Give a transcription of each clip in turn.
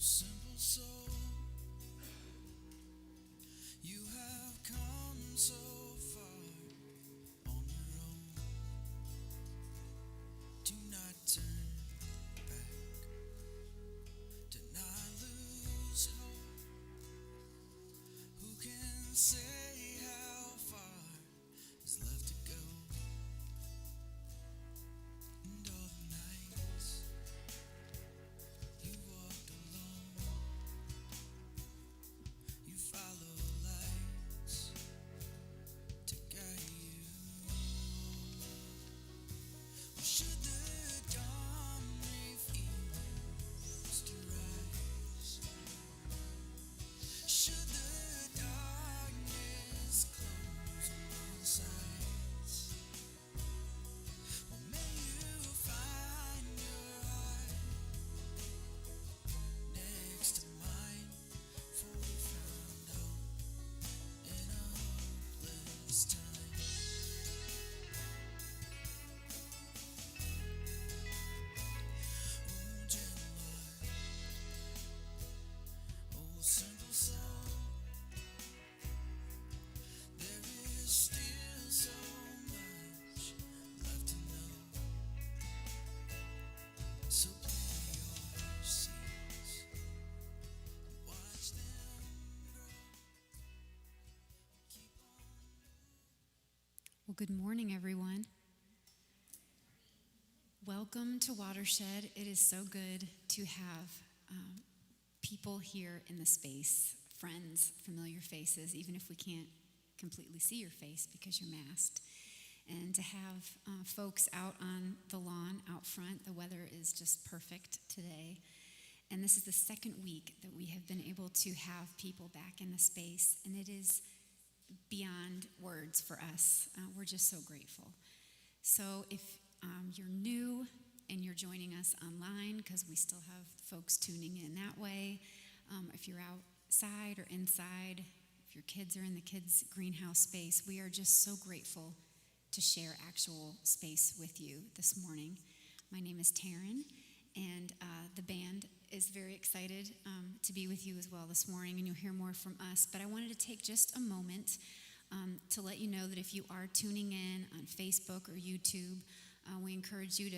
simple soul, you have come so far on your own. Do not turn back, do not lose hope. Who can say how far is left to go? And all the nights you walked alone, you follow lights to guide you. Or should the dawn refuse to rise? Should the darkness close on all sides? Or may you find your heart next to mine, for we found hope in a hopeless time. Oh, gentle heart, oh, simple soul, there is still so much left to know. So plant your seeds and watch them grow. Keep on. Well, good morning, everyone. Welcome to Watershed. It is so good to have people here in the space, friends, familiar faces, even if we can't completely see your face because you're masked. And to have folks out on the lawn out front. The weather is just perfect today. And this is the second week that we have been able to have people back in the space, and it is beyond words for us. We're just so grateful. So if you're new and you're joining us online, because we still have folks tuning in that way, if you're outside or inside, if your kids are in the kids' greenhouse space, we are just so grateful to share actual space with you this morning. My name is Taryn, and the band is very excited to be with you as well this morning, and you'll hear more from us. But I wanted to take just a moment to let you know that if you are tuning in on Facebook or YouTube, we encourage you to,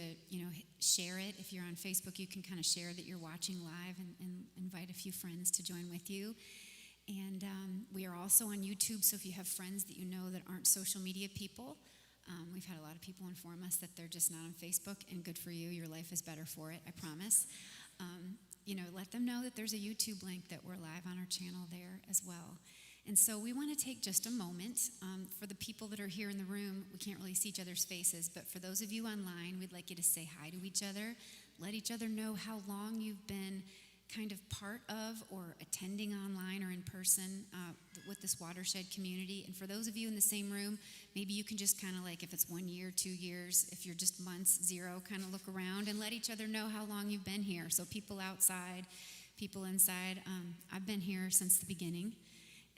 share it. If you're on Facebook, you can kind of share that you're watching live and invite a few friends to join with you. And we are also on YouTube, so if you have friends that you know that aren't social media people, we've had a lot of people inform us that they're just not on Facebook, and good for you. Your life is better for it, I promise. Let them know that there's a YouTube link that we're live on our channel there as well. And so we want to take just a moment. For the people that are here in the room, we can't really see each other's faces, but for those of you online, we'd like you to say hi to each other. Let each other know how long you've been kind of part of or attending online or in person with this Watershed community. And for those of you in the same room, maybe you can just kind of if it's 1 year, 2 years, if you're just months, 0, kind of look around and let each other know how long you've been here. So people outside, people inside. I've been here since the beginning.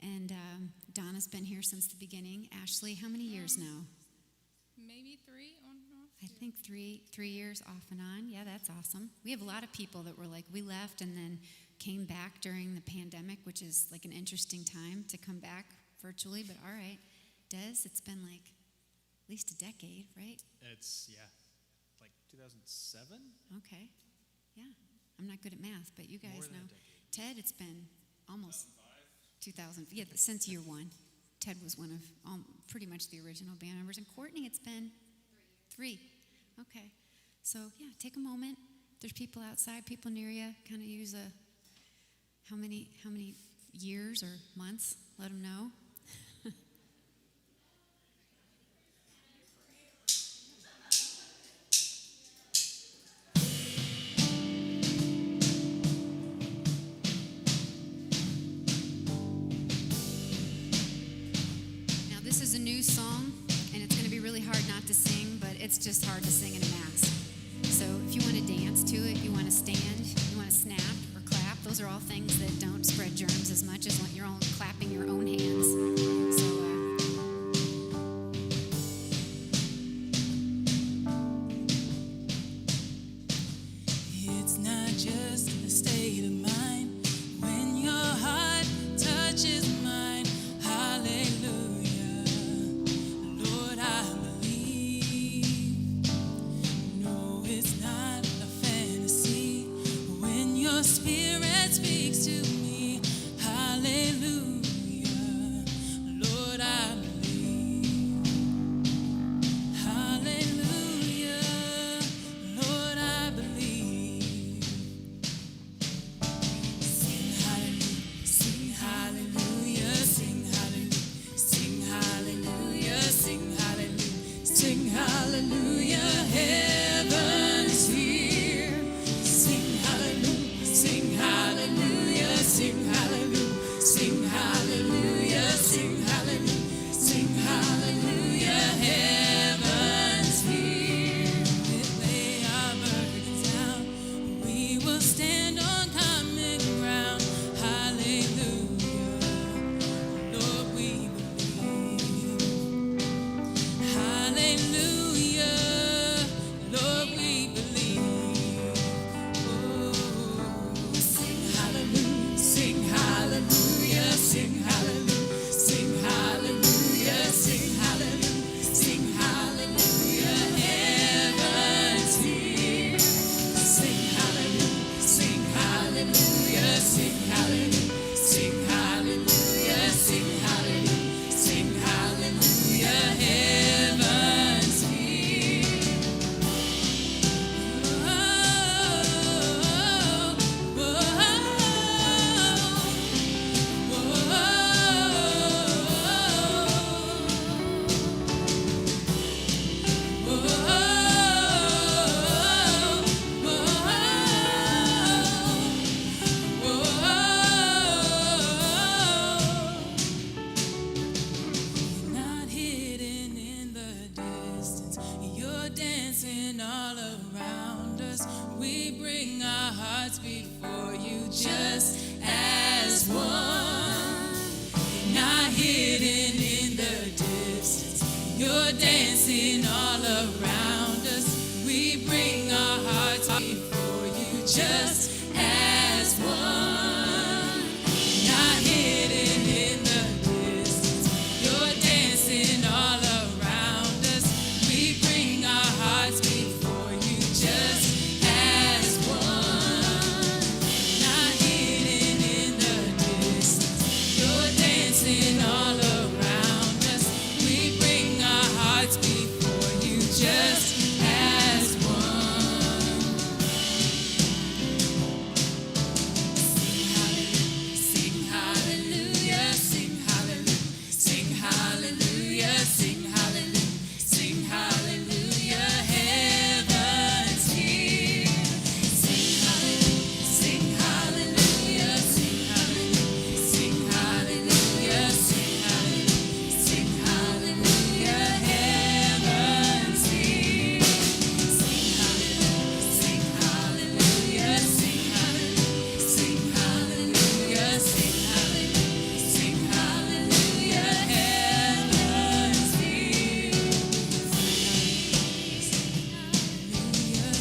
And Donna's been here since the beginning. Ashley, how many years now? Maybe 3 on and off. I think three years off and on. Yeah, that's awesome. We have a lot of people that were we left and then came back during the pandemic, which is an interesting time to come back virtually. But all right, Des, it's been at least a decade, right? It's, 2007? Okay. Yeah. I'm not good at math, but you guys More than know. a decade. Ted, it's been almost 2000. Yeah, since year one. Ted was one of pretty much the original band members. And Courtney, it's been 3. Okay. So, yeah, take a moment. There's people outside, people near you. Kind of use how many years or months. Let them know. This is a new song, and it's going to be really hard not to sing, but it's just hard to sing in a mask. So if you want to dance to it, you want to stand, you want to snap or clap, those are all things that don't spread germs as much as when you're all clapping your own hands. So It's not just a state of mind. You're dancing all around us. We bring our hearts before you just as one. Not hidden in the distance. You're dancing all around us. We bring our hearts before you just as one. Not hidden in the distance. You're dancing all around us. We bring our hearts before you just as one. Sing hallelujah, sing hallelujah, sing hallelujah, sing hallelujah, sing hallelujah, heaven's here. Sing hallelujah, sing hallelujah, sing hallelujah, sing hallelujah, sing hallelujah, heaven's here. Sing hallelujah, sing hallelujah, sing hallelujah, sing hallelujah, sing hallelujah, heaven's here. Sing hallelujah,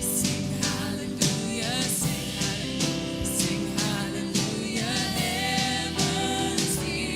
sing hallelujah, sing hallelujah, heaven's here.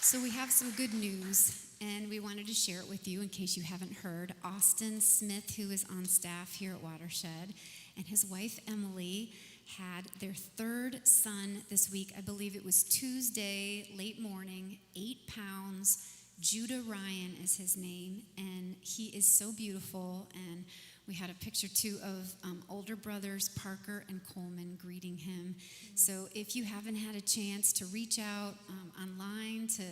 So we have some good news, and we wanted to share it with you in case you haven't heard. Austin Smith, who is on staff here at Watershed, and his wife Emily had their third son this week. I believe it was Tuesday, late morning, 8 pounds. Judah Ryan is his name, and he is so beautiful. And we had a picture too of older brothers Parker and Coleman greeting him. So if you haven't had a chance to reach out online to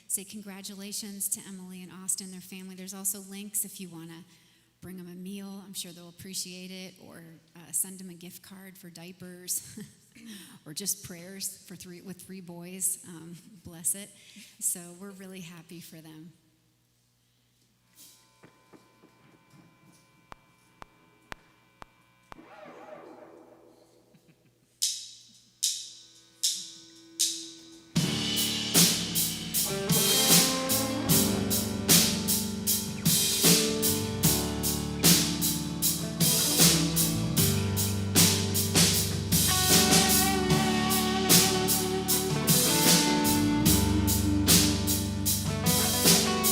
say congratulations to Emily and Austin, their family, there's also links if you want to bring them a meal. I'm sure they'll appreciate it, or send them a gift card for diapers or just prayers for with 3 boys. Bless it. So we're really happy for them. Sing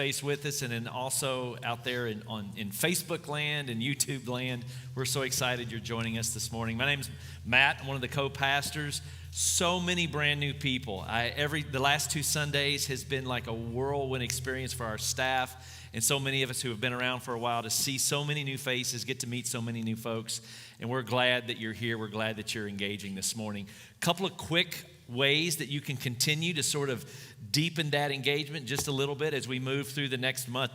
space with us, and then also out there in Facebook land and YouTube land. We're so excited you're joining us this morning. My name's Matt. I'm one of the co-pastors. So many brand new people. The last 2 Sundays has been like a whirlwind experience for our staff, and so many of us who have been around for a while to see so many new faces, get to meet so many new folks, and we're glad that you're here. We're glad that you're engaging this morning. A couple of quick ways that you can continue to sort of deepen that engagement just a little bit as we move through the next month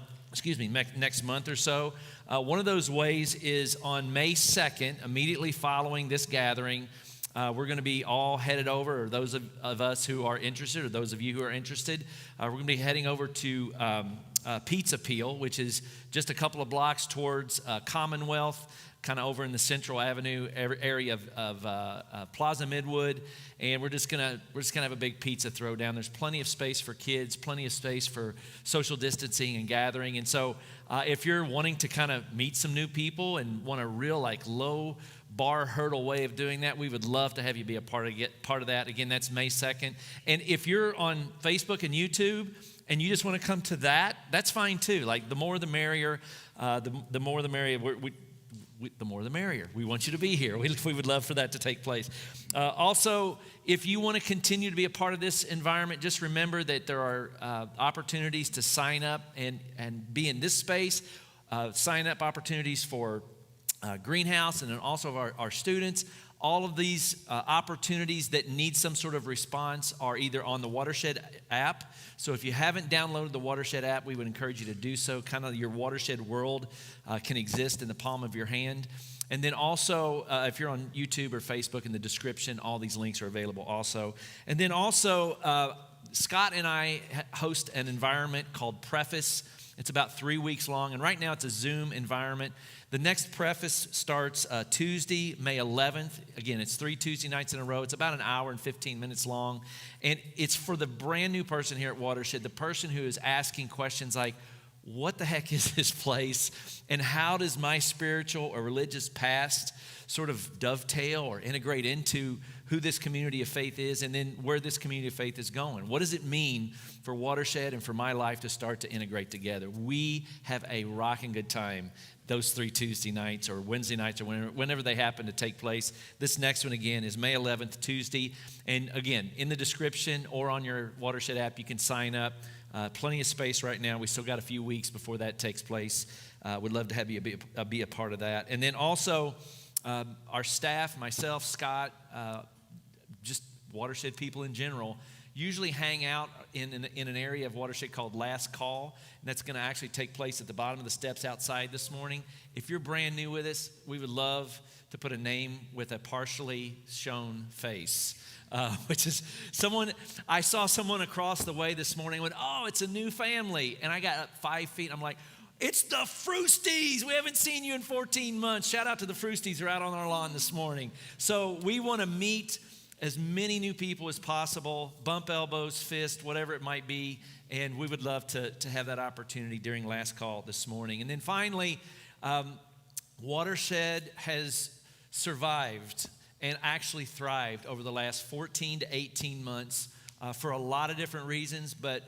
or so. One of those ways is on May 2nd, immediately following this gathering. We're going to be all headed over, or those of us who are interested, or those of you who are interested, we're going to be heading over to Pizza Peel, which is just a couple of blocks towards Commonwealth, kind of over in the Central Avenue area of Plaza Midwood, and we're just gonna have a big pizza throwdown. There's plenty of space for kids, plenty of space for social distancing and gathering, and so if you're wanting to kind of meet some new people and want a real like low bar hurdle way of doing that, we would love to have you be a part of that. Again, that's May 2nd. And if you're on Facebook and YouTube and you just want to come to that, that's fine too. Like the more the merrier. The more the merrier. The more the merrier. We want you to be here. We would love for that to take place. Also, if you want to continue to be a part of this environment, just remember that there are opportunities to sign up and be in this space. Sign up opportunities for Greenhouse, and then also our students. All of these opportunities that need some sort of response are either on the Watershed app. So if you haven't downloaded the Watershed app, we would encourage you to do so. Kind of your Watershed world can exist in the palm of your hand. And then also, if you're on YouTube or Facebook, in the description, all these links are available also. And then also, Scott and I host an environment called Preface. It's about 3 weeks long, and right now it's a Zoom environment. The next Preface starts Tuesday, May 11th. Again, it's 3 Tuesday nights in a row. It's about an hour and 15 minutes long, and it's for the brand new person here at Watershed, the person who is asking questions like, what the heck is this place, and how does my spiritual or religious past sort of dovetail or integrate into who this community of faith is, and then where this community of faith is going? What does it mean for Watershed and for my life to start to integrate together? We have a rocking good time those 3 Tuesday nights or Wednesday nights or whenever they happen to take place. This next one, again, is May 11th, Tuesday. And again, in the description or on your Watershed app, you can sign up. Plenty of space right now. We still got a few weeks before that takes place. Would love to have you be a part of that. And then also, our staff, myself, Scott, just Watershed people in general, usually hang out in an area of Watershed called Last Call, and that's going to actually take place at the bottom of the steps outside this morning. If you're brand new with us, we would love to put a name with a partially shown face, which is someone. I saw someone across the way this morning and went, oh, it's a new family, and I got up 5 feet. I'm like, it's the Frosties. We haven't seen you in 14 months. Shout out to the Frosties who are out on our lawn this morning. So we want to meet as many new people as possible, bump elbows, fist, whatever it might be, and we would love to have that opportunity during Last Call this morning. And then finally, Watershed has survived and actually thrived over the last 14 to 18 months for a lot of different reasons, but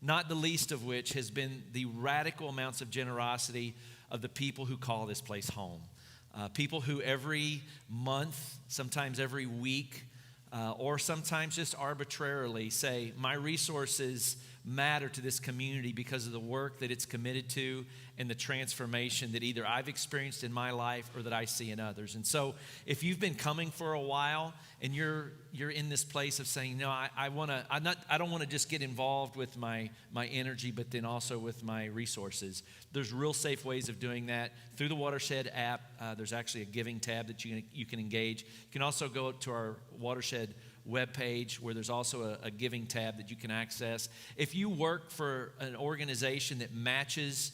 not the least of which has been the radical amounts of generosity of the people who call this place home. People who every month, sometimes every week, or sometimes just arbitrarily say, my resources matter to this community because of the work that it's committed to and the transformation that either I've experienced in my life or that I see in others. And so if you've been coming for a while and you're in this place of saying, no, I don't want to just get involved with my energy, but then also with my resources, there's real safe ways of doing that. Through the Watershed app, there's actually a giving tab that you can engage. You can also go to our Watershed webpage where there's also a giving tab that you can access. If you work for an organization that matches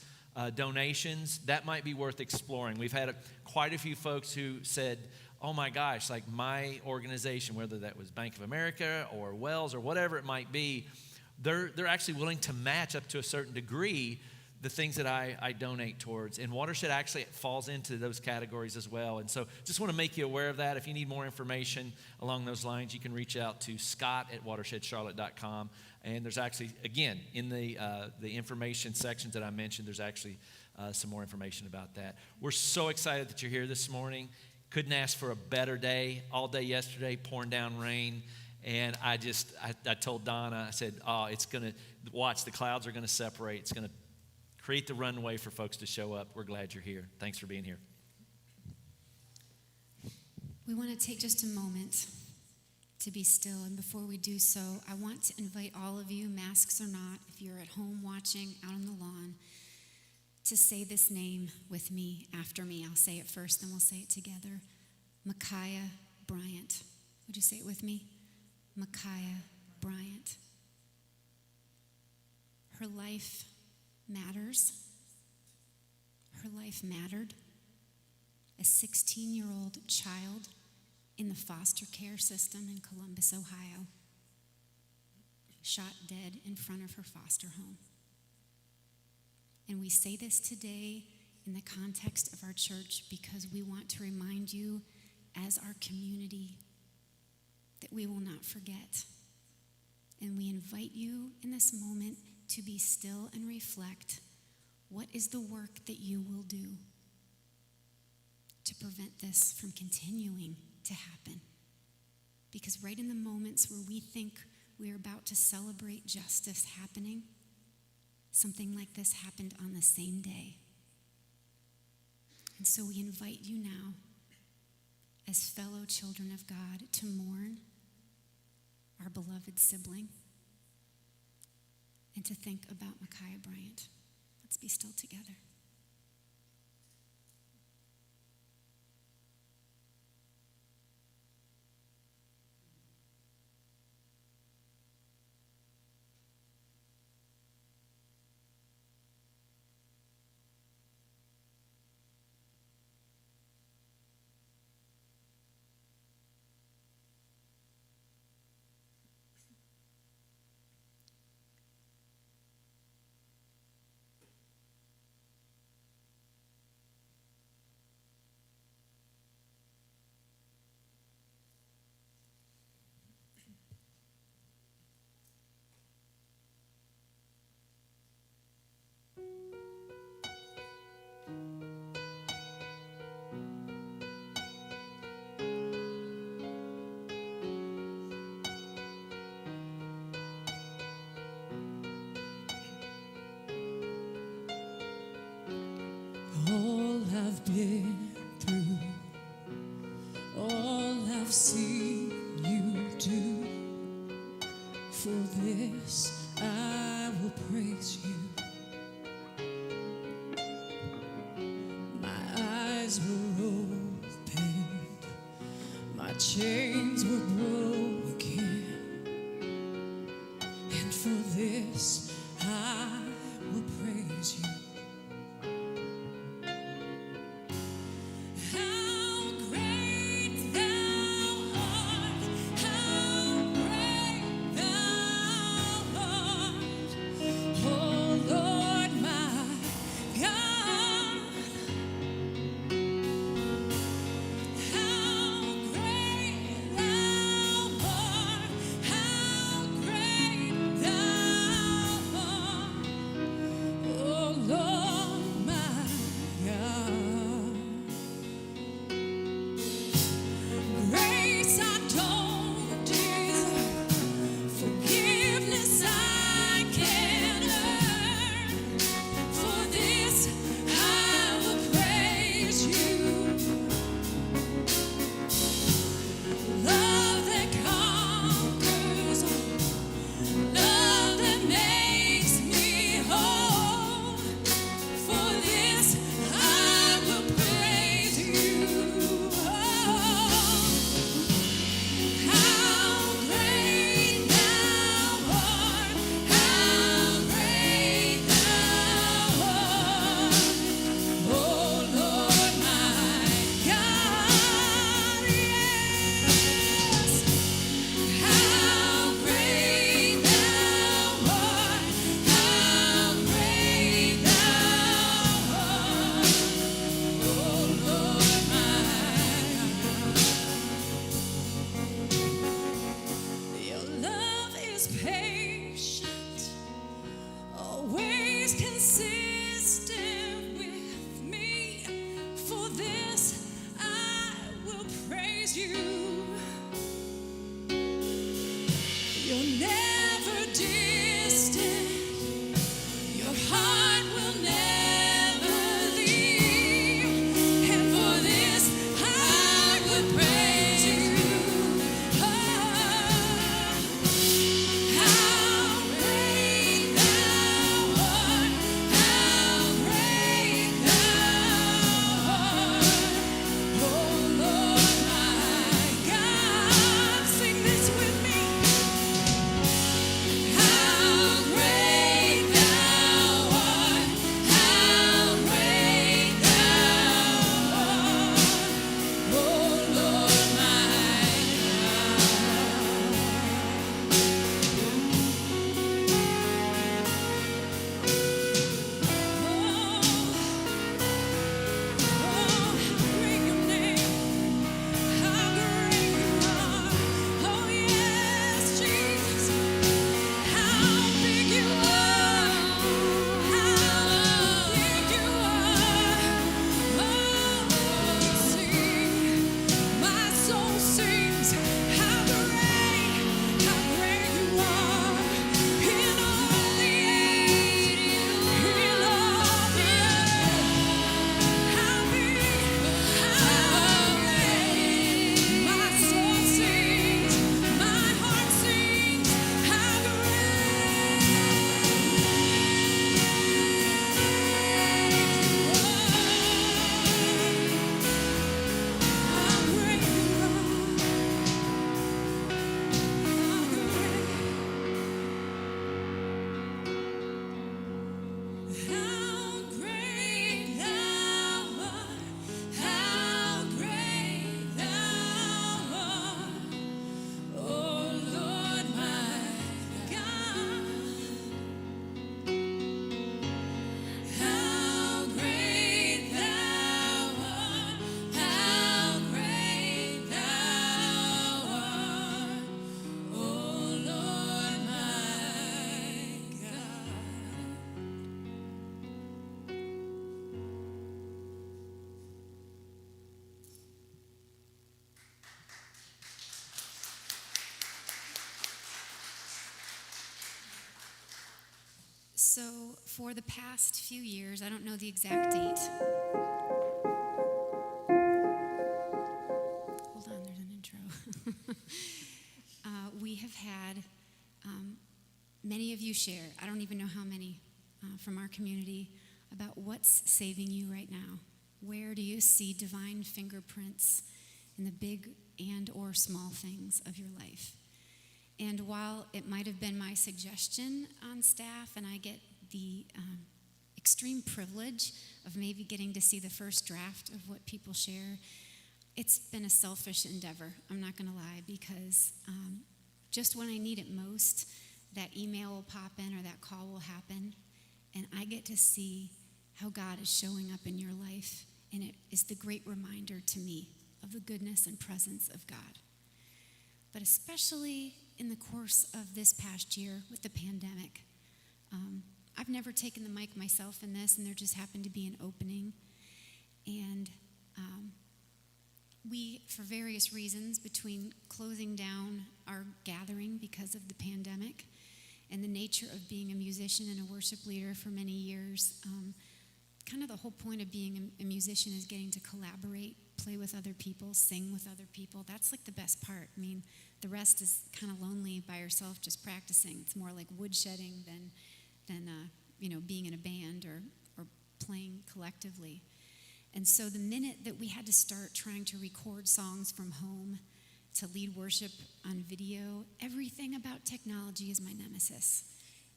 donations, that might be worth exploring. We've had quite a few folks who said, oh my gosh, like my organization, whether that was Bank of America or Wells or whatever it might be, they're actually willing to match up to a certain degree the things that I donate towards. And Watershed actually falls into those categories as well. And so just want to make you aware of that. If you need more information along those lines, you can reach out to scott@watershedcharlotte.com. And there's actually, again, in the information sections that I mentioned, there's actually some more information about that. We're so excited that you're here this morning. Couldn't ask for a better day. All day yesterday, pouring down rain. And I told Donna, I said, it's going to, watch, the clouds are going to separate. It's going to create the runway for folks to show up. We're glad you're here. Thanks for being here. We want to take just a moment to be still. And before we do so, I want to invite all of you, masks or not, if you're at home watching, out on the lawn, to say this name with me, after me. I'll say it first, then we'll say it together. Micaiah Bryant. Would you say it with me? Micaiah Bryant. Her life matters. Her life mattered. A 16-year-old child in the foster care system in Columbus, Ohio, shot dead in front of her foster home. And we say this today in the context of our church because we want to remind you as our community that we will not forget. And we invite you in this moment to be still and reflect, what is the work that you will do to prevent this from continuing to happen? Because right in the moments where we think we're about to celebrate justice happening, something like this happened on the same day. And so we invite you now, as fellow children of God, to mourn our beloved sibling and to think about Micaiah Bryant. Let's be still together. All I've been through, all I've seen you do, for this I will praise you. My eyes were opened, my chains were broken, and for this I will praise you. You're never distant. Your heart will never leave. And for this I would praise you. How great thou art, how great thou art, oh Lord my God. Sing this with me. How great thou art, how great thou art, oh Lord my how great your name, how great you are. Oh yes, Jesus. How big you are, how big you are. Oh, sing, my soul sings. How great you are in all the earth, in all the earth. How big, how great. My soul sings, my heart sings. How great you are, how great thou art, how great thou art, oh Lord my God. How great thou art, how great thou art, oh Lord my God. So, for the past few years, I don't know the exact date. Hold on, there's an intro. We have had many of you share, I don't even know how many from our community, about what's saving you right now. Where do you see divine fingerprints in the big and or small things of your life? And while it might have been my suggestion on staff, and I get the extreme privilege of maybe getting to see the first draft of what people share, it's been a selfish endeavor, I'm not going to lie, because just when I need it most, that email will pop in or that call will happen, and I get to see how God is showing up in your life, and it is the great reminder to me of the goodness and presence of God. But especially in the course of this past year with the pandemic, I've never taken the mic myself in this, and there just happened to be an opening. And we, for various reasons, between closing down our gathering because of the pandemic and the nature of being a musician and a worship leader for many years, kind of the whole point of being a musician is getting to collaborate, play with other people, sing with other people. That's like the best part. I mean, the rest is kind of lonely by yourself just practicing. It's more like woodshedding than being in a band or playing collectively. And so the minute that we had to start trying to record songs from home, to lead worship on video, everything about technology is my nemesis.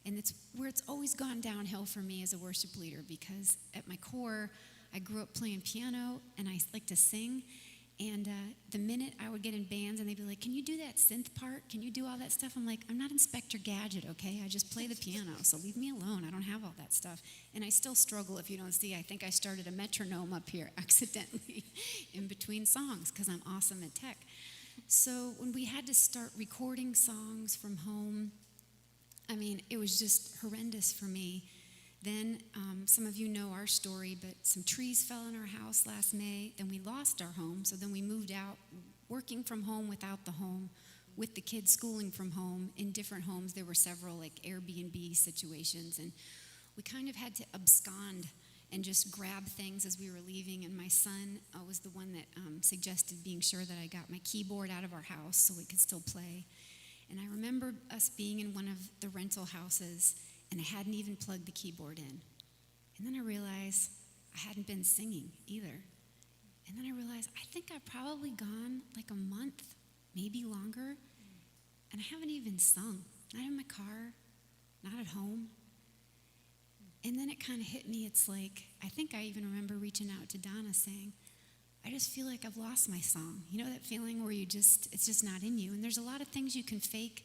And it's where it's always gone downhill for me as a worship leader, because at my core, I grew up playing piano and I like to sing. And the minute I would get in bands and they'd be like, can you do that synth part? Can you do all that stuff? I'm like, I'm not Inspector Gadget, okay? I just play the piano, so leave me alone. I don't have all that stuff. And I still struggle, if you don't see. I think I started a metronome up here accidentally in between songs because I'm awesome at tech. So when we had to start recording songs from home, I mean, it was just horrendous for me. Then, some of you know our story, but some trees fell in our house last May. Then we lost our home, so then we moved out, working from home without the home with the kids schooling from home in different homes. There were several like Airbnb situations, and we kind of had to abscond and just grab things as we were leaving. And my son was the one that suggested being sure that I got my keyboard out of our house so we could still play. And I remember us being in one of the rental houses, and I hadn't even plugged the keyboard in. And then I realized I hadn't been singing either. And then I realized I think I've probably gone like a month, maybe longer, and I haven't even sung. Not in my car, not at home. And then it kind of hit me. It's like, I think I even remember reaching out to Donna saying, I just feel like I've lost my song. You know that feeling where it's just not in you. And there's a lot of things you can fake.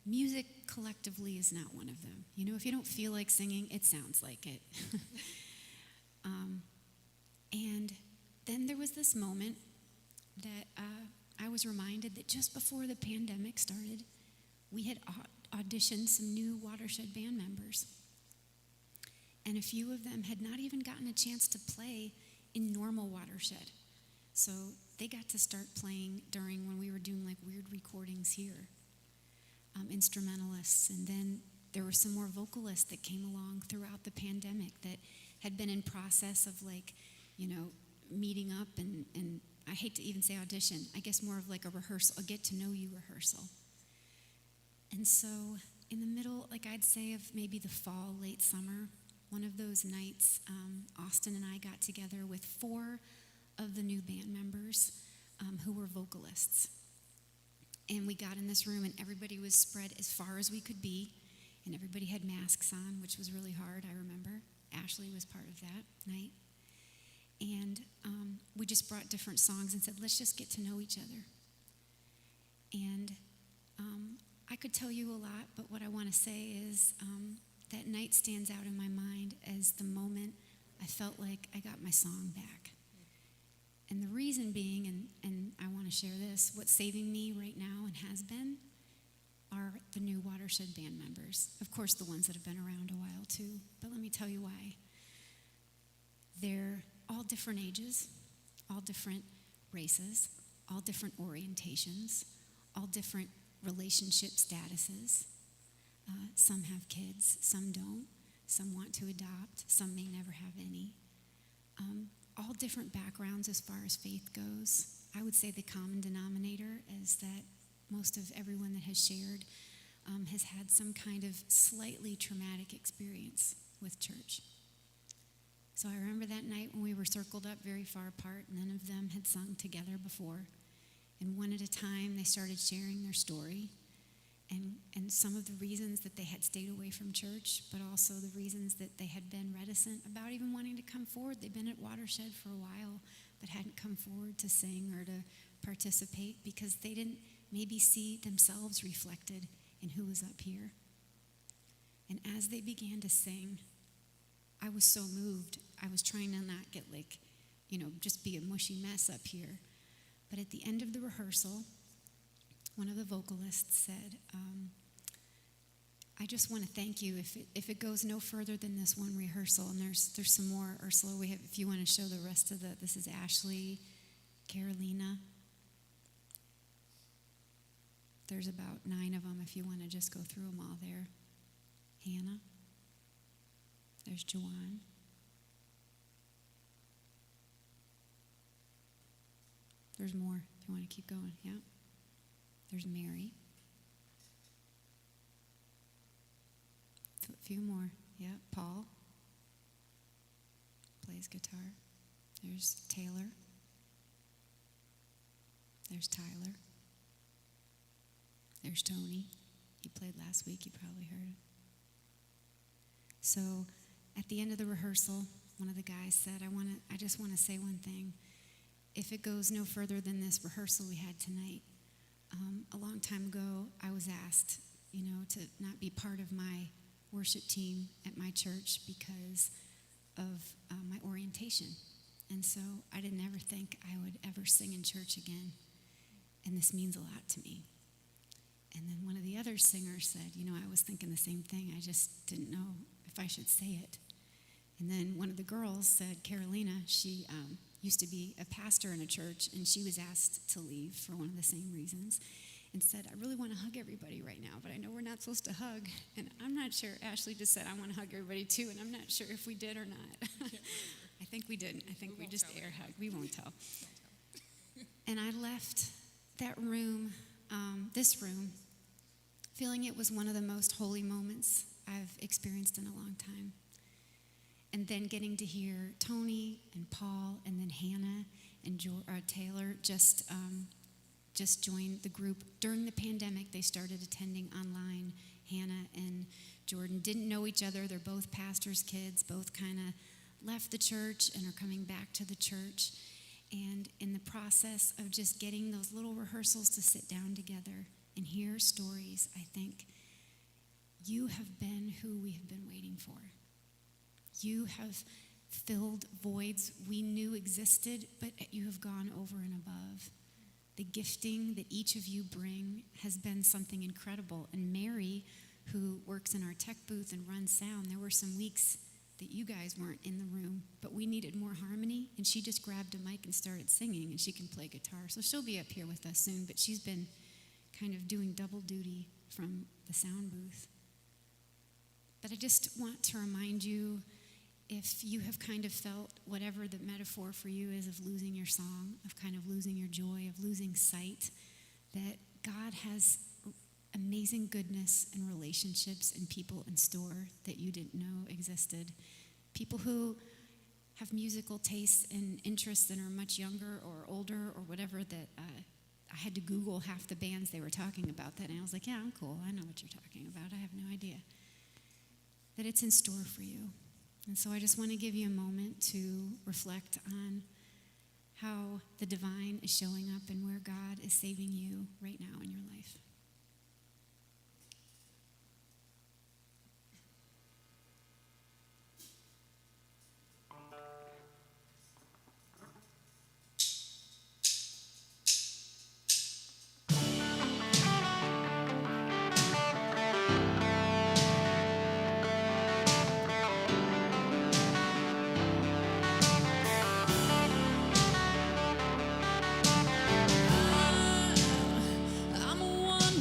Music collectively is not one of them. You know, if you don't feel like singing, it sounds like it. And then there was this moment that I was reminded that just before the pandemic started, we had auditioned some new Watershed band members. And a few of them had not even gotten a chance to play in normal Watershed. So they got to start playing during when we were doing like weird recordings here, instrumentalists. And then there were some more vocalists that came along throughout the pandemic that had been in process of like, you know, meeting up and I hate to even say audition, I guess more of like a rehearsal, a get to know you rehearsal. And so in the middle, like I'd say of maybe the fall, late summer, one of those nights, Austin and I got together with 4 of the new band members who were vocalists. And we got in this room and everybody was spread as far as we could be, and everybody had masks on, which was really hard, I remember. Ashley was part of that night. And we just brought different songs and said, let's just get to know each other. And I could tell you a lot, but what I want to say is that night stands out in my mind as the moment I felt like I got my song back. And the reason being, and I want to share this, what's saving me right now and has been are the new Watershed band members. Of course, the ones that have been around a while too, but let me tell you why. They're all different ages, all different races, all different orientations, all different relationship statuses. Some have kids, some don't. Some want to adopt, some may never have any. All different backgrounds as far as faith goes. I would say the common denominator is that most of everyone that has shared has had some kind of slightly traumatic experience with church. So I remember that night when we were circled up very far apart. None of them had sung together before. And one at a time, they started sharing their story and some of the reasons that they had stayed away from church, but also the reasons that they had been reticent about even wanting to come forward. They'd been at Watershed for a while, but hadn't come forward to sing or to participate because they didn't maybe see themselves reflected in who was up here. And as they began to sing, I was so moved. I was trying to not get like, just be a mushy mess up here. But at the end of the rehearsal, one of the vocalists said, I just want to thank you. If it goes no further than this one rehearsal, and there's some more, Ursula, if you want to show the rest of this is Ashley, Carolina. There's about 9 of them if you want to just go through them all there. Hannah. There's Joanne. There's more if you want to keep going, yeah. There's Mary. A few more, yeah. Paul plays guitar. There's Taylor. There's Tyler. There's Tony. He played last week, you probably heard. So at the end of the rehearsal, one of the guys said, I just want to say one thing. If it goes no further than this rehearsal we had tonight, a long time ago, I was asked, to not be part of my worship team at my church because of my orientation. And so I didn't ever think I would ever sing in church again. And this means a lot to me. And then one of the other singers said, I was thinking the same thing. I just didn't know if I should say it. And then one of the girls said, Carolina, she used to be a pastor in a church, and she was asked to leave for one of the same reasons. and said, I really want to hug everybody right now, but I know we're not supposed to hug. And I'm not sure. Ashley just said, I want to hug everybody too, and I'm not sure if we did or not. I think we didn't. I think we just air hugged. We won't tell. And I left that room, this room, feeling it was one of the most holy moments I've experienced in a long time. And then getting to hear Tony and Paul and then Hannah and Taylor just joined the group. During the pandemic, they started attending online. Hannah and Jordan didn't know each other. They're both pastors' kids, both kind of left the church and are coming back to the church. And in the process of just getting those little rehearsals to sit down together and hear stories, I think you have been who we have been waiting for. You have filled voids we knew existed, but you have gone over and above. The gifting that each of you bring has been something incredible. And Mary, who works in our tech booth and runs sound, there were some weeks that you guys weren't in the room, but we needed more harmony, and she just grabbed a mic and started singing, and she can play guitar. So she'll be up here with us soon, but she's been kind of doing double duty from the sound booth. But I just want to remind you, if you have kind of felt whatever the metaphor for you is of losing your song, of kind of losing your joy, of losing sight, that God has amazing goodness and relationships and people in store that you didn't know existed. People who have musical tastes and interests that are much younger or older or whatever, that I had to Google half the bands they were talking about that, and I was like, yeah, I'm cool. I know what you're talking about. I have no idea. That it's in store for you. And so I just want to give you a moment to reflect on how the divine is showing up and where God is saving you right now in your life. I'm a one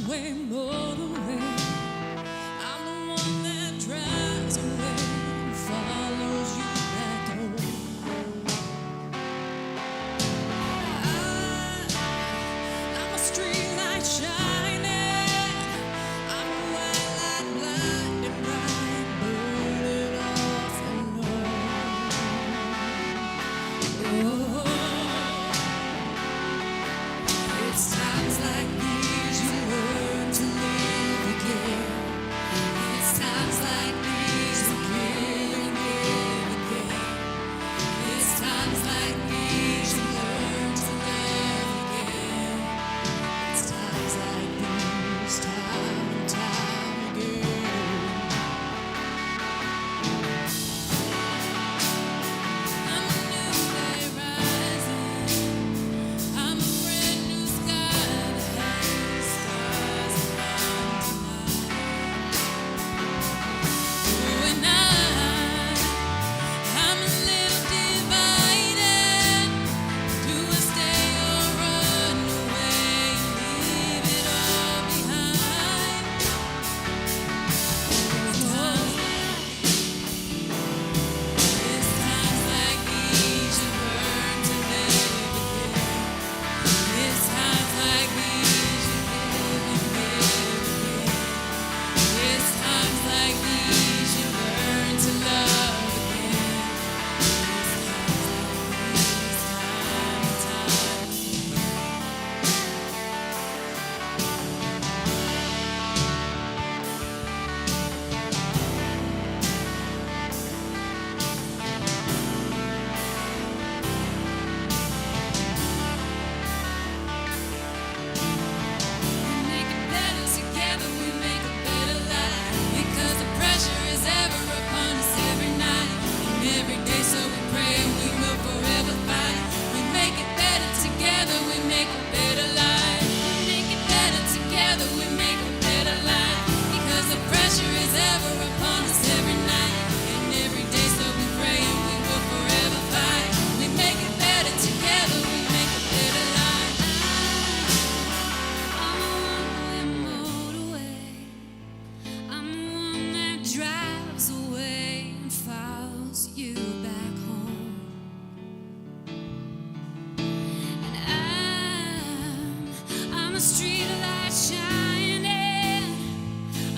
street light shining.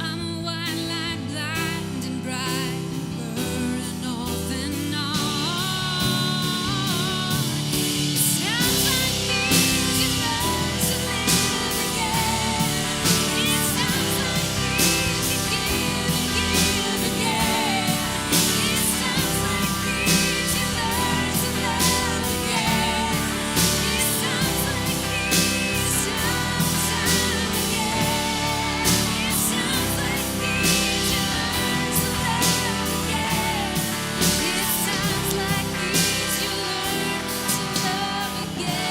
I'm a white light, blind and bright, burning off and on. It sounds like music learns to live again. It sounds like music give again. It sounds like music learns to love again. It sounds like music time again. It sounds like music learns to love again. It sounds like music learn to love again.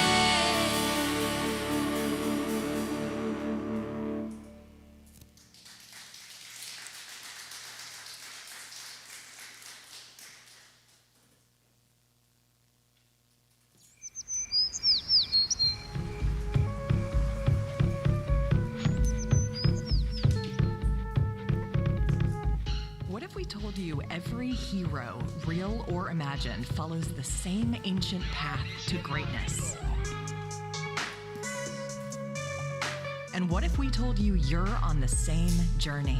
What if we told you every hero, real or imagined, follows the same ancient path to greatness? And what if we told you you're on the same journey?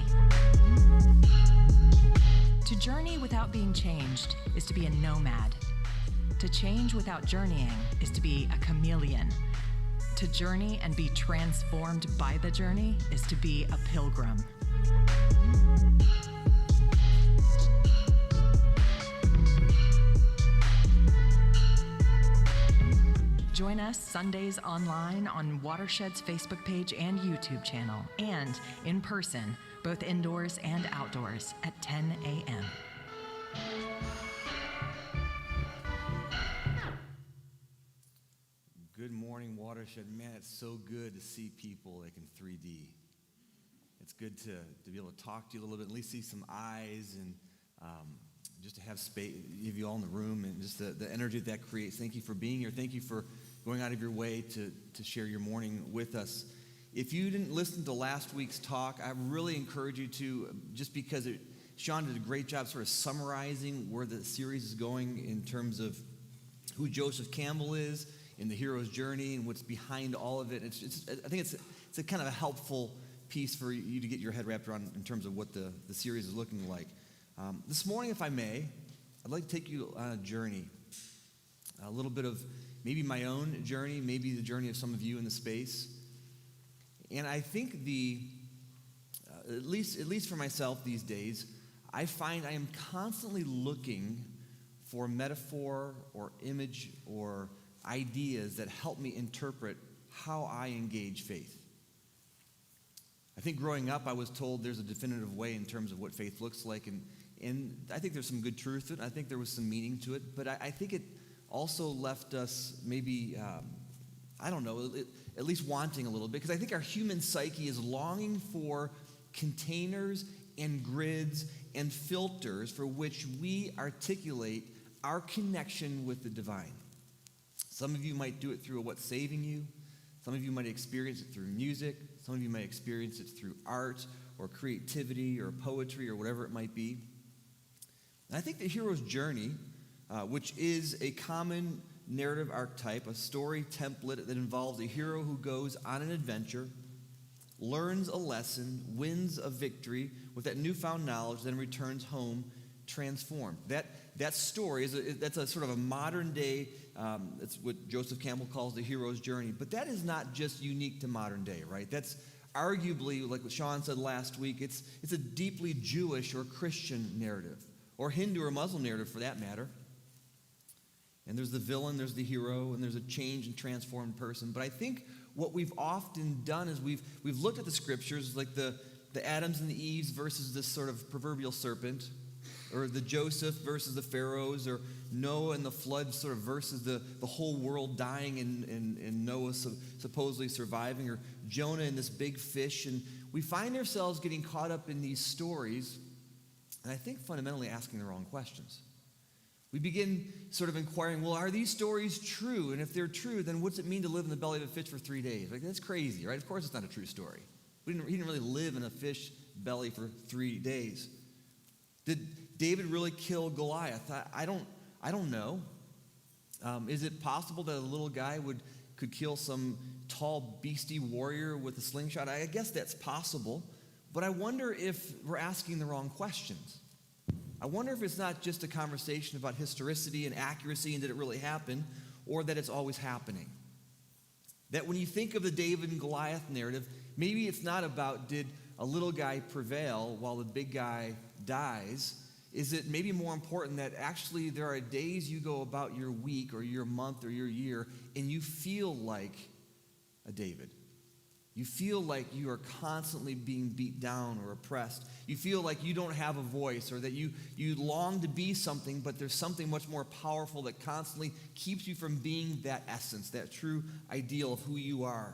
To journey without being changed is to be a nomad. To change without journeying is to be a chameleon. To journey and be transformed by the journey is to be a pilgrim. Join us Sundays online on Watershed's Facebook page and YouTube channel, and in person, both indoors and outdoors, at 10 a.m. Good morning, Watershed. Man, it's so good to see people like in 3D. It's good to be able to talk to you a little bit, at least see some eyes, and just to have space, have you all in the room, and just the energy that creates. Thank you for being here. Thank you for going out of your way to share your morning with us. If you didn't listen to last week's talk, I really encourage you to, just because Sean did a great job sort of summarizing where the series is going in terms of who Joseph Campbell is in the hero's journey and what's behind all of it. I think it's a kind of a helpful piece for you to get your head wrapped around in terms of what the series is looking like. This morning, if I may, I'd like to take you on a journey, a little bit of maybe my own journey, maybe the journey of some of you in the space. And I think at least for myself these days, I find I am constantly looking for metaphor or image or ideas that help me interpret how I engage faith. I think growing up, I was told there's a definitive way in terms of what faith looks like, and I think there's some good truth to it. I think there was some meaning to it, but I think it also left us maybe, I don't know, at least wanting a little bit, because I think our human psyche is longing for containers and grids and filters for which we articulate our connection with the divine. Some of you might do it through what's saving you. Some of you might experience it through music. Some of you might experience it through art or creativity or poetry or whatever it might be. And I think the hero's journey, which is a common narrative archetype, a story template that involves a hero who goes on an adventure, learns a lesson, wins a victory with that newfound knowledge, then returns home transformed. That story that's a sort of a modern day. That's what Joseph Campbell calls the hero's journey. But that is not just unique to modern day, right? That's arguably, like what Sean said last week, it's a deeply Jewish or Christian narrative, or Hindu or Muslim narrative for that matter. And there's the villain, there's the hero, and there's a changed and transformed person. But I think what we've often done is we've looked at the scriptures, like the Adams and the Eves versus this sort of proverbial serpent, or the Joseph versus the Pharaohs, or Noah and the flood sort of versus the whole world dying and Noah supposedly surviving, or Jonah and this big fish. And we find ourselves getting caught up in these stories, and I think fundamentally asking the wrong questions. We begin sort of inquiring, well, are these stories true? And if they're true, then what's it mean to live in the belly of a fish for 3 days? Like, that's crazy, right? Of course it's not a true story. He didn't really live in a fish belly for 3 days. Did David really kill Goliath? I don't know. Is it possible that a little guy would could kill some tall, beastie warrior with a slingshot. I guess that's possible, but I wonder if we're asking the wrong questions. I wonder if it's not just a conversation about historicity and accuracy and did it really happen, or that it's always happening. That when you think of the David and Goliath narrative, maybe it's not about did a little guy prevail while the big guy dies. Is it maybe more important that actually there are days you go about your week or your month or your year and you feel like a David? You feel like you are constantly being beat down or oppressed. You feel like you don't have a voice, or that you long to be something, but there's something much more powerful that constantly keeps you from being that essence, that true ideal of who you are.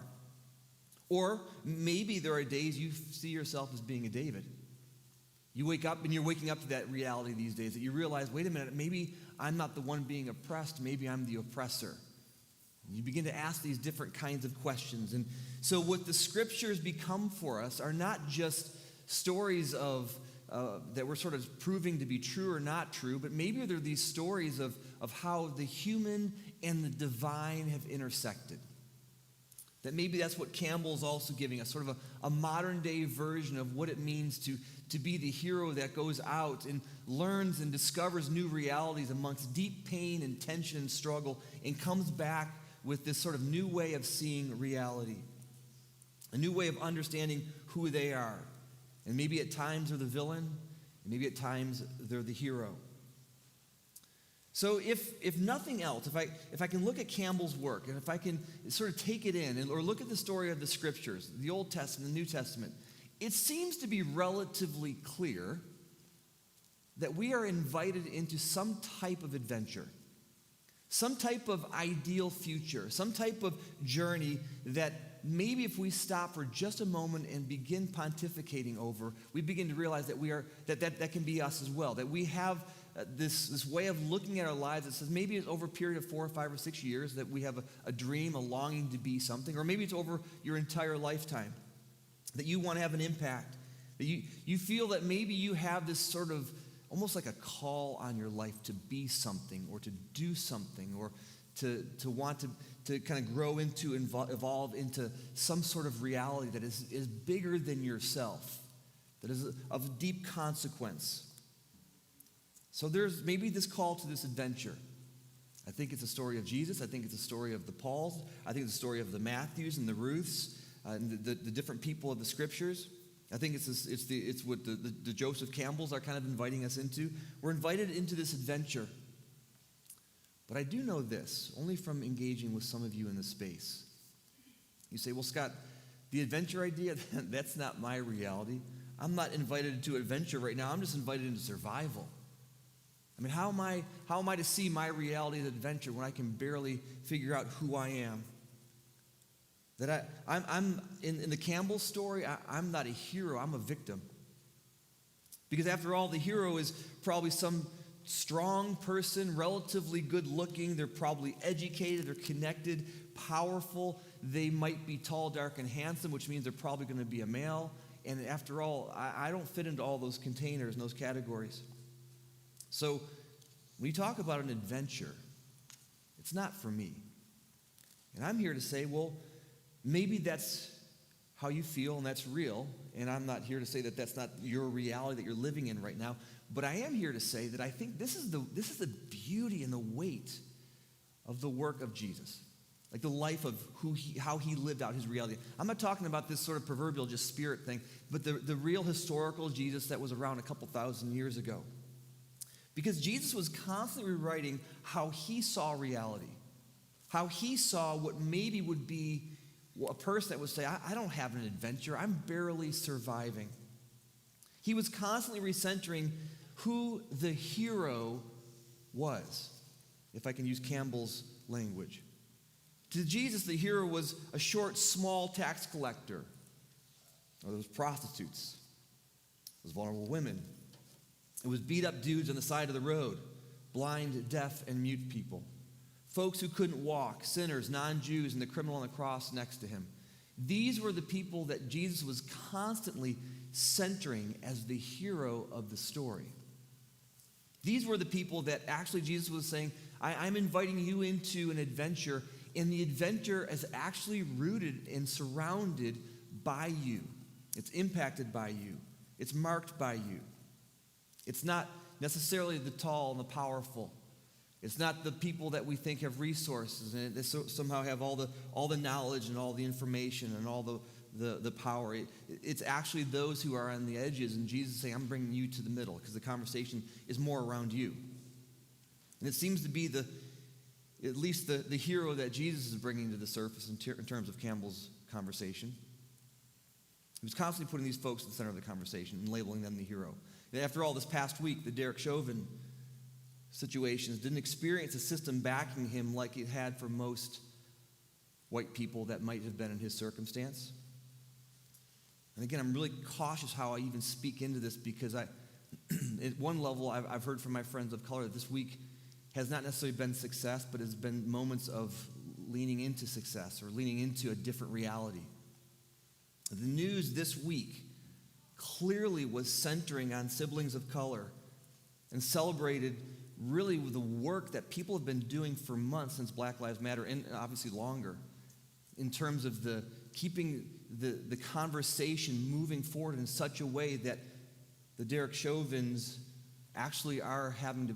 Or maybe there are days you see yourself as being a David. You wake up and you're waking up to that reality these days, that you realize, wait a minute, maybe I'm not the one being oppressed, maybe I'm the oppressor. And you begin to ask these different kinds of questions. And so what the scriptures become for us are not just stories of that we're sort of proving to be true or not true, but maybe they're these stories of how the human and the divine have intersected. That maybe that's what Campbell's also giving us, sort of a modern day version of what it means to be the hero that goes out and learns and discovers new realities amongst deep pain and tension and struggle, and comes back with this sort of new way of seeing reality, a new way of understanding who they are. And maybe at times they're the villain, and maybe at times they're the hero. So if nothing else, if I can look at Campbell's work, and if I can sort of take it in, or look at the story of the scriptures, the Old Testament, the New Testament, it seems to be relatively clear that we are invited into some type of adventure, some type of ideal future, some type of journey that maybe if we stop for just a moment and begin pontificating over, we begin to realize that we are that can be us as well, that we have this way of looking at our lives that says maybe it's over a period of 4 or 5 or 6 years that we have a dream, a longing to be something, or maybe it's over your entire lifetime, that you want to have an impact, that you feel that maybe you have this sort of almost like a call on your life to be something or to do something or to want to kind of grow into, evolve into some sort of reality that is bigger than yourself, that is of deep consequence. So there's maybe this call to this adventure. I think it's a story of Jesus. I think it's a story of the Pauls. I think it's a story of the Matthews and the Ruths and the different people of the scriptures. I think it's what the Joseph Campbells are kind of inviting us into. We're invited into this adventure. But I do know this, only from engaging with some of you in this space. You say, well, Scott, the adventure idea, that's not my reality. I'm not invited into adventure right now. I'm just invited into survival. I mean, how am I to see my reality of adventure when I can barely figure out who I am? That I'm in the Campbell story, I'm not a hero, I'm a victim. Because after all, the hero is probably some strong person, relatively good looking, they're probably educated, they're connected, powerful, they might be tall, dark, and handsome, which means they're probably going to be a male. And after all, I don't fit into all those containers and those categories. So when you talk about an adventure, it's not for me. And I'm here to say, well, maybe that's how you feel and that's real. And I'm not here to say that that's not your reality that you're living in right now. But I am here to say that I think this is the beauty and the weight of the work of Jesus. Like the life of how he lived out his reality. I'm not talking about this sort of proverbial just spirit thing, but the real historical Jesus that was around a couple thousand years ago. Because Jesus was constantly rewriting how he saw reality, how he saw what maybe would be a person that would say, I don't have an adventure, I'm barely surviving. He was constantly recentering who the hero was, if I can use Campbell's language. To Jesus, the hero was a short, small tax collector, or those prostitutes, those vulnerable women. It was beat up dudes on the side of the road, blind, deaf, and mute people. Folks who couldn't walk, sinners, non-Jews, and the criminal on the cross next to him. These were the people that Jesus was constantly centering as the hero of the story. These were the people that actually Jesus was saying, I'm inviting you into an adventure, And the adventure is actually rooted and surrounded by you. It's impacted by you. It's marked by you. It's not necessarily the tall and the powerful. It's not the people that we think have resources and they somehow have all the knowledge and all the information and all the power. It's actually those who are on the edges, and Jesus is saying, I'm bringing you to the middle, because the conversation is more around you. And it seems to be at least the hero that Jesus is bringing to the surface in terms of Campbell's conversation. He was constantly putting these folks at the center of the conversation and labeling them the hero. And after all, this past week, the Derek Chauvin situations didn't experience a system backing him like it had for most white people that might have been in his circumstance. And again, I'm really cautious how I even speak into this, because at one level, I've heard from my friends of color that this week has not necessarily been success, but has been moments of leaning into success or leaning into a different reality. The news this week clearly was centering on siblings of color and celebrated really the work that people have been doing for months since Black Lives Matter, and obviously longer, in terms of keeping the conversation moving forward in such a way that the Derek Chauvins actually are having to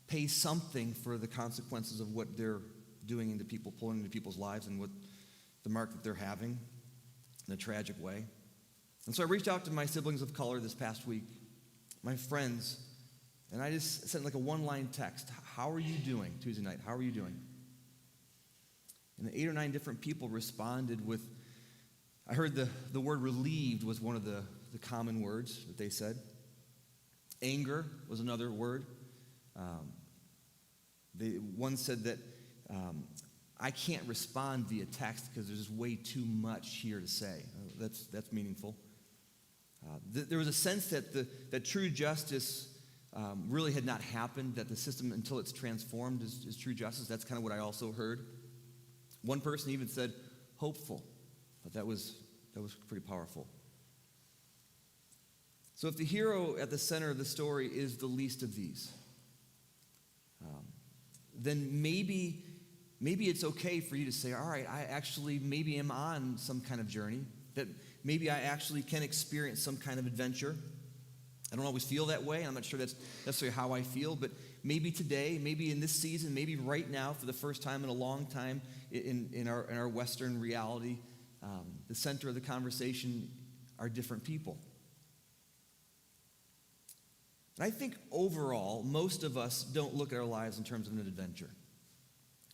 pay something for the consequences of what they're doing into people, pulling into people's lives, and what the mark that they're having in a tragic way. And so I reached out to my siblings of color this past week, my friends, and I just sent like a one-line text. How are you doing Tuesday night? How are you doing? And 8 or 9 different people responded with, I heard the word relieved was one of the common words that they said. Anger was another word. One said that I can't respond via text because there's just way too much here to say. That's meaningful. There was a sense that true justice really had not happened, that the system, until it's transformed, is true justice. That's kind of what I also heard. One person even said hopeful, but that was pretty powerful. So if the hero at the center of the story is the least of these, then maybe it's okay for you to say, all right, I actually maybe am on some kind of journey, that maybe I actually can experience some kind of adventure. I don't always feel that way. I'm not sure that's necessarily how I feel, but maybe today, maybe in this season, maybe right now, for the first time in a long time in our Western reality, the center of the conversation are different people. And I think overall, most of us don't look at our lives in terms of an adventure.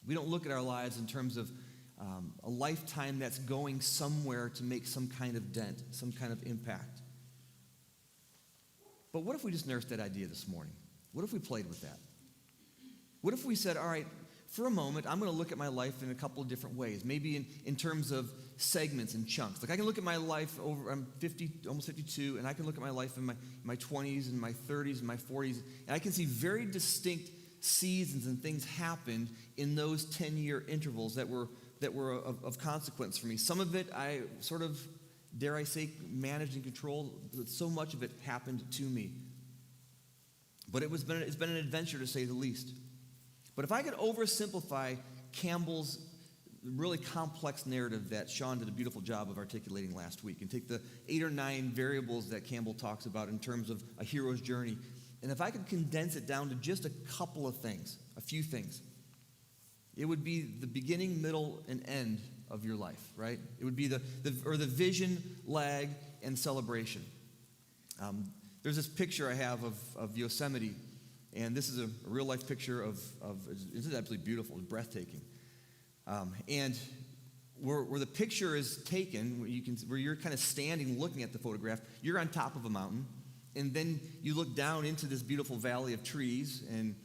We don't look at our lives in terms of a lifetime that's going somewhere to make some kind of dent, some kind of impact. But what if we just nursed that idea this morning? What if we played with that? What if we said, all right, for a moment, I'm going to look at my life in a couple of different ways, maybe in terms of segments and chunks. Like I can look at my life I'm 50, almost 52, and I can look at my life in my 20s and my 30s and my 40s, and I can see very distinct seasons and things happened in those 10-year intervals that were of consequence for me. Some of it I sort of, dare I say, managed and controlled. So much of it happened to me. But it's been an adventure, to say the least. But if I could oversimplify Campbell's really complex narrative that Sean did a beautiful job of articulating last week, and take the 8 or 9 variables that Campbell talks about in terms of a hero's journey, and if I could condense it down to just a couple of things, a few things, it would be the beginning, middle, and end of your life, right? It would be the vision, lag, and celebration. There's this picture I have of Yosemite, and this is a real-life picture of this is absolutely beautiful. It's breathtaking. And where the picture is taken, where you're kind of standing looking at the photograph, you're on top of a mountain, and then you look down into this beautiful valley of trees and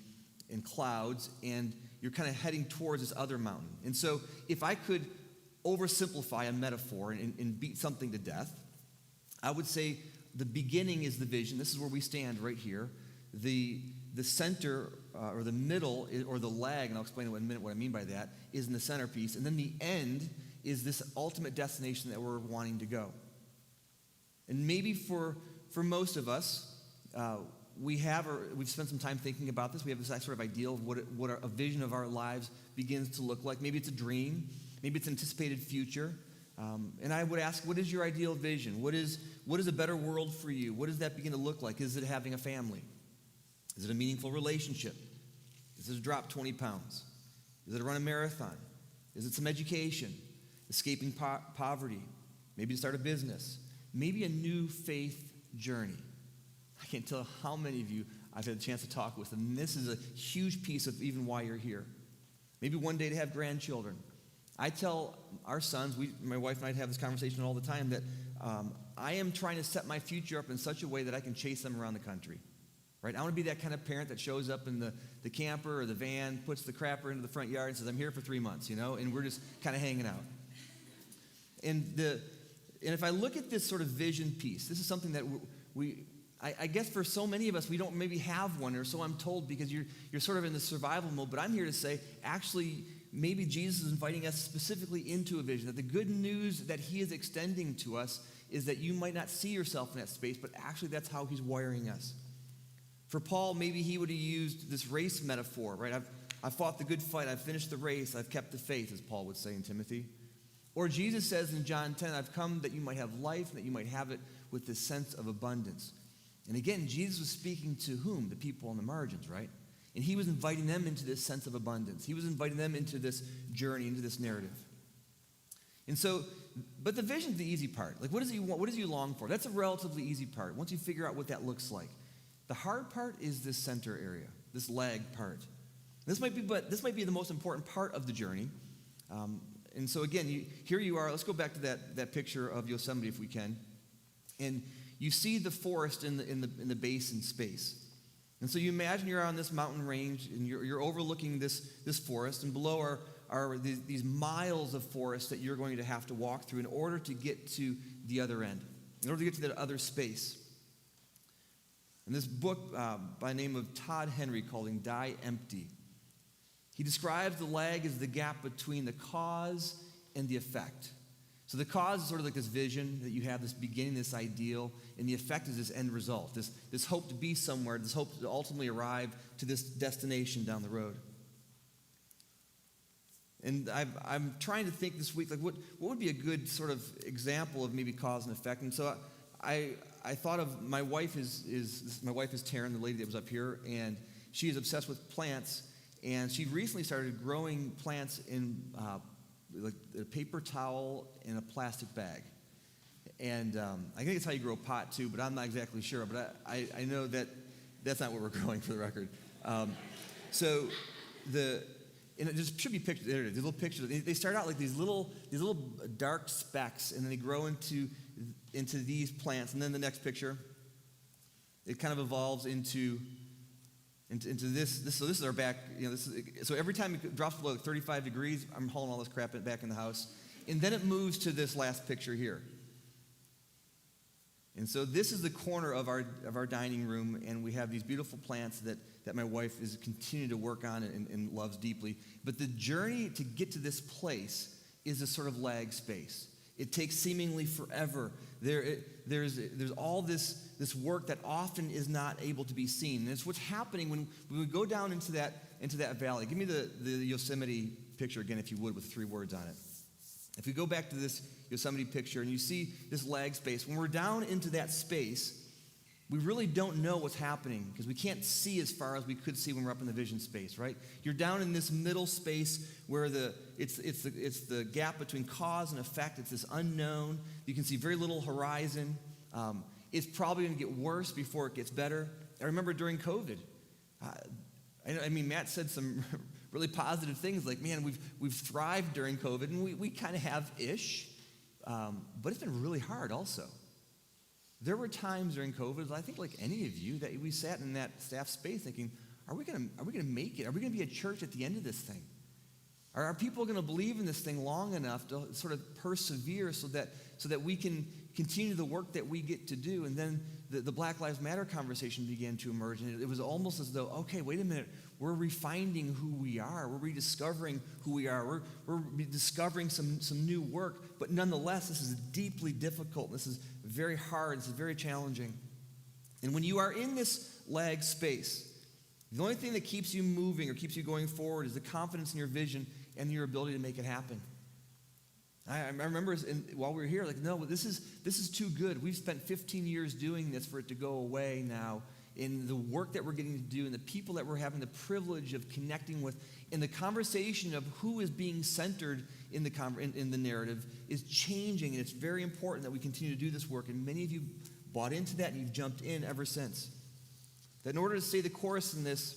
clouds, and you're kind of heading towards this other mountain. And so if I could oversimplify a metaphor and beat something to death, I would say the beginning is the vision. This is where we stand right here. The center or the middle or the lag, and I'll explain in a minute what I mean by that, is in the centerpiece. And then the end is this ultimate destination that we're wanting to go. And maybe for most of us, we've spent some time thinking about this. We have this sort of ideal of what a vision of our lives begins to look like. Maybe it's a dream. Maybe it's an anticipated future. And I would ask, what is your ideal vision? What is a better world for you? What does that begin to look like? Is it having a family? Is it a meaningful relationship? Is it to drop 20 pounds? Is it to run a marathon? Is it some education? Escaping poverty? Maybe to start a business? Maybe a new faith journey. I can't tell how many of you I've had a chance to talk with, and this is a huge piece of even why you're here. Maybe one day to have grandchildren. I tell our sons, my wife and I have this conversation all the time, that I am trying to set my future up in such a way that I can chase them around the country. Right? I want to be that kind of parent that shows up in the camper or the van, puts the crapper into the front yard and says, I'm here for 3 months, and we're just kind of hanging out. And if I look at this sort of vision piece, this is something that I guess for so many of us, we don't maybe have one, or so I'm told, because you're sort of in the survival mode. But I'm here to say, actually, maybe Jesus is inviting us specifically into a vision, that the good news that he is extending to us is that you might not see yourself in that space, but actually that's how he's wiring us. For Paul, maybe he would have used this race metaphor, right? I've fought the good fight, I've finished the race, I've kept the faith, as Paul would say in Timothy. Or Jesus says in John 10, I've come that you might have life, and that you might have it with this sense of abundance. And again, Jesus was speaking to whom? The people on the margins, right? And he was inviting them into this sense of abundance. He was inviting them into this journey, into this narrative. And so, but the vision's the easy part. Like, what does he want? What does he long for? That's a relatively easy part, once you figure out what that looks like. The hard part is this center area, this lag part. This might be the most important part of the journey. And so again, here you are. Let's go back to that picture of Yosemite if we can. And you see the forest in the basin space. And so you imagine you're on this mountain range and you're overlooking this forest, and below are these miles of forest that you're going to have to walk through in order to get to the other end, in order to get to that other space. In this book by the name of Todd Henry called Die Empty, he describes the lag as the gap between the cause and the effect. So the cause is sort of like this vision that you have, this beginning, this ideal, and the effect is this end result, this hope to be somewhere, this hope to ultimately arrive to this destination down the road. And I'm trying to think this week, like what would be a good sort of example of maybe cause and effect. And so I thought of my wife is Taryn, the lady that was up here, and she is obsessed with plants, and she recently started growing plants in like a paper towel in a plastic bag. And I think it's how you grow a pot too, but I'm not exactly sure. But I know that's not what we're growing, for the record. And it just should be pictures. There it is. These little pictures. They start out like these little dark specks, and then they grow into these plants. And then the next picture, it kind of evolves into this. So this is our back. So every time it drops below 35 degrees, I'm hauling all this crap back in the house. And then it moves to this last picture here. And so this is the corner of our dining room, and we have these beautiful plants that my wife is continuing to work on and loves deeply. But the journey to get to this place is a sort of lag space. It takes seemingly forever. There's all this work that often is not able to be seen. And it's what's happening when we go down into that valley. Give me the Yosemite picture again, if you would, with 3 words on it. If we go back to this Yosemite picture and you see this lag space, when we're down into that space, we really don't know what's happening because we can't see as far as we could see when we're up in the vision space, right? You're down in this middle space where it's the gap between cause and effect. It's this unknown. You can see very little horizon. It's probably going to get worse before it gets better. I remember during COVID, Matt said some really positive things like, man, we've thrived during COVID, and we kind of have-ish, but it's been really hard also. There were times during COVID, I think like any of you, that we sat in that staff space thinking, are we going to make it? Are we going to be a church at the end of this thing? Are people going to believe in this thing long enough to sort of persevere so that we can continue the work that we get to do? And then the Black Lives Matter conversation began to emerge, and it was almost as though, okay, wait a minute, we're refining who we are. We're rediscovering who we are. We're discovering some new work, but nonetheless, this is deeply difficult. This is very hard. This is very challenging. And when you are in this lag space, the only thing that keeps you moving or keeps you going forward is the confidence in your vision and your ability to make it happen. I remember while we were here, like, no, this is too good. We've spent 15 years doing this for it to go away now. In the work that we're getting to do and the people that we're having the privilege of connecting with, and the conversation of who is being centered in the narrative is changing, and it's very important that we continue to do this work. And many of you bought into that, and you've jumped in ever since. That in order to stay the course in this,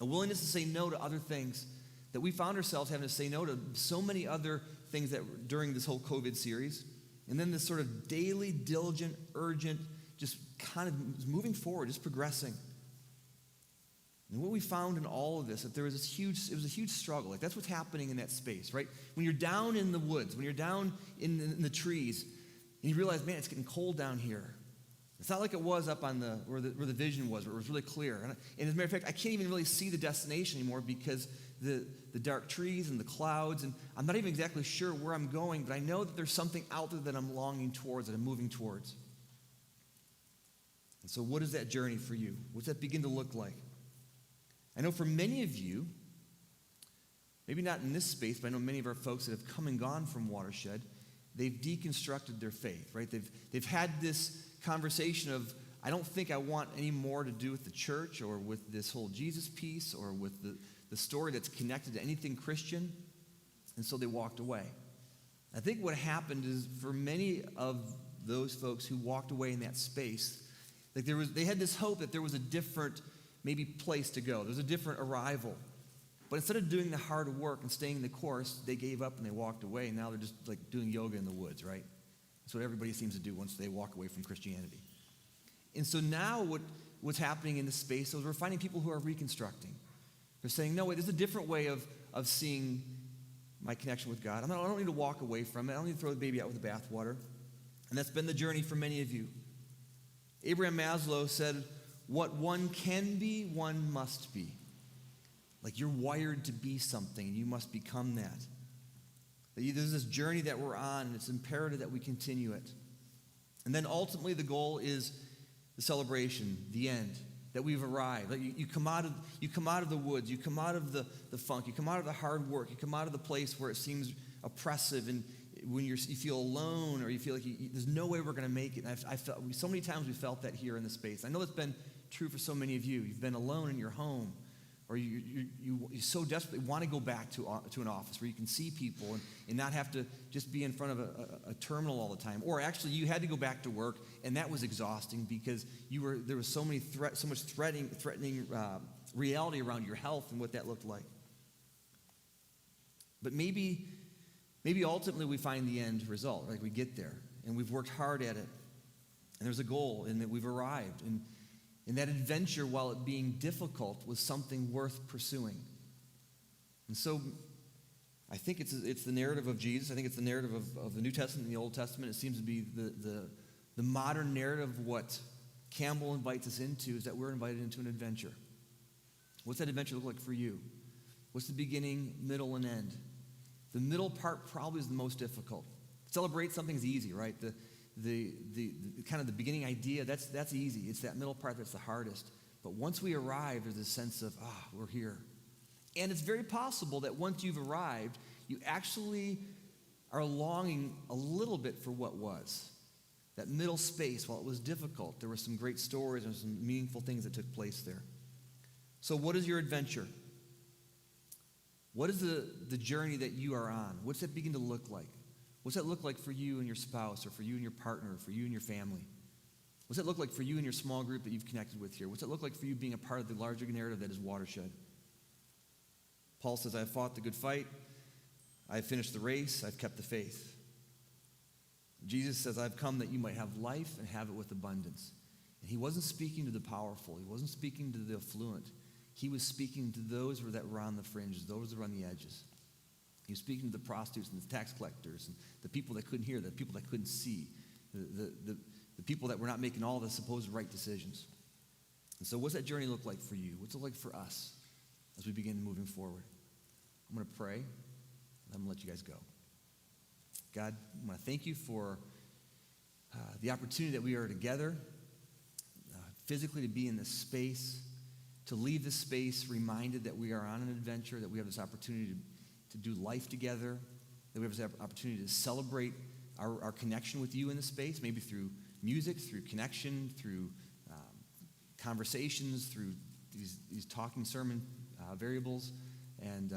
a willingness to say no to other things, that we found ourselves having to say no to so many other things that during this whole COVID series, and then this sort of daily, diligent, urgent, just kind of moving forward, just progressing. And what we found in all of this, that it was a huge struggle. Like, that's what's happening in that space, right? When you're down in the woods, when you're down in the trees, and you realize, man, it's getting cold down here. It's not like it was up on where the vision was, where it was really clear. And as a matter of fact, I can't even really see the destination anymore because the dark trees and the clouds, and I'm not even exactly sure where I'm going, but I know that there's something out there that I'm longing towards, that I'm moving towards. And so what is that journey for you? What's that begin to look like? I know for many of you, maybe not in this space, but I know many of our folks that have come and gone from Watershed, they've deconstructed their faith, right? They've had this conversation of, I don't think I want any more to do with the church or with this whole Jesus piece or with the story that's connected to anything Christian, and so they walked away. I think what happened is for many of those folks who walked away in that space, like they had this hope that there was a different maybe place to go. There was a different arrival. But instead of doing the hard work and staying the course, they gave up and they walked away, and now they're just like doing yoga in the woods, right? That's what everybody seems to do once they walk away from Christianity. And so now what's happening in this space is we're finding people who are reconstructing. They're saying, no, wait, there's a different way of seeing my connection with God. I don't need to walk away from it. I don't need to throw the baby out with the bathwater. And that's been the journey for many of you. Abraham Maslow said, what one can be, one must be. Like, you're wired to be something, and you must become that. There's this journey that we're on, and it's imperative that we continue it. And then ultimately the goal is the celebration, the end, that we've arrived. Like you come out of the woods, you come out of the funk, you come out of the hard work, you come out of the place where it seems oppressive, and when you feel alone or you feel like there's no way we're going to make it. And I felt so many times we felt that here in this space. I know it's been true for so many of you. You've been alone in your home, or you so desperately want to go back to an office where you can see people and not have to just be in front of a terminal all the time. Or actually, you had to go back to work, and that was exhausting because there was so much threatening reality around your health and what that looked like. But maybe ultimately we find the end result. Like, we get there, and we've worked hard at it, and there's a goal, and that we've arrived. And that adventure, while it being difficult, was something worth pursuing. And so I think it's the narrative of Jesus. I think it's the narrative of the New Testament and the Old Testament. It seems to be the modern narrative of what Campbell invites us into, is that we're invited into an adventure. What's that adventure look like for you? What's the beginning, middle, and end? The middle part probably is the most difficult. Celebrate something's easy, right? The kind of the beginning idea, that's easy. It's that middle part that's the hardest. But once we arrive, there's this sense of, we're here. And it's very possible that once you've arrived, you actually are longing a little bit for what was. That middle space, while it was difficult, there were some great stories and some meaningful things that took place there. So what is your adventure? What is the journey that you are on? What's that begin to look like? What's that look like for you and your spouse, or for you and your partner, or for you and your family? What's that look like for you and your small group that you've connected with here? What's that look like for you being a part of the larger narrative that is Watershed? Paul says, I have fought the good fight. I have finished the race. I've kept the faith. Jesus says, I've come that you might have life and have it with abundance. And he wasn't speaking to the powerful. He wasn't speaking to the affluent. He was speaking to those that were on the fringes, those that were on the edges. He was speaking to the prostitutes and the tax collectors and the people that couldn't hear, the people that couldn't see, the people that were not making all the supposed right decisions. And so what's that journey look like for you? What's it like for us as we begin moving forward? I'm going to pray, and I'm going to let you guys go. God, I want to thank you for the opportunity that we are together. physically to be in this space, to leave this space reminded that we are on an adventure, that we have this opportunity to do life together, that we have this opportunity to celebrate our connection with you in the space, maybe through music, through connection, through conversations, through these talking sermon variables. And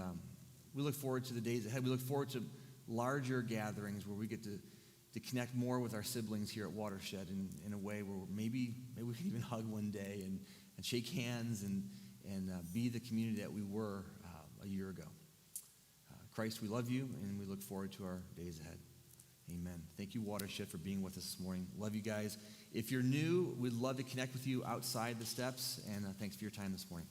we look forward to the days ahead. We look forward to larger gatherings where we get to connect more with our siblings here at Watershed in a way where maybe we can even hug one day and shake hands and be the community that we were a year ago. Christ, we love you, and we look forward to our days ahead. Amen. Thank you, Watershed, for being with us this morning. Love you guys. If you're new, we'd love to connect with you outside the steps, and thanks for your time this morning.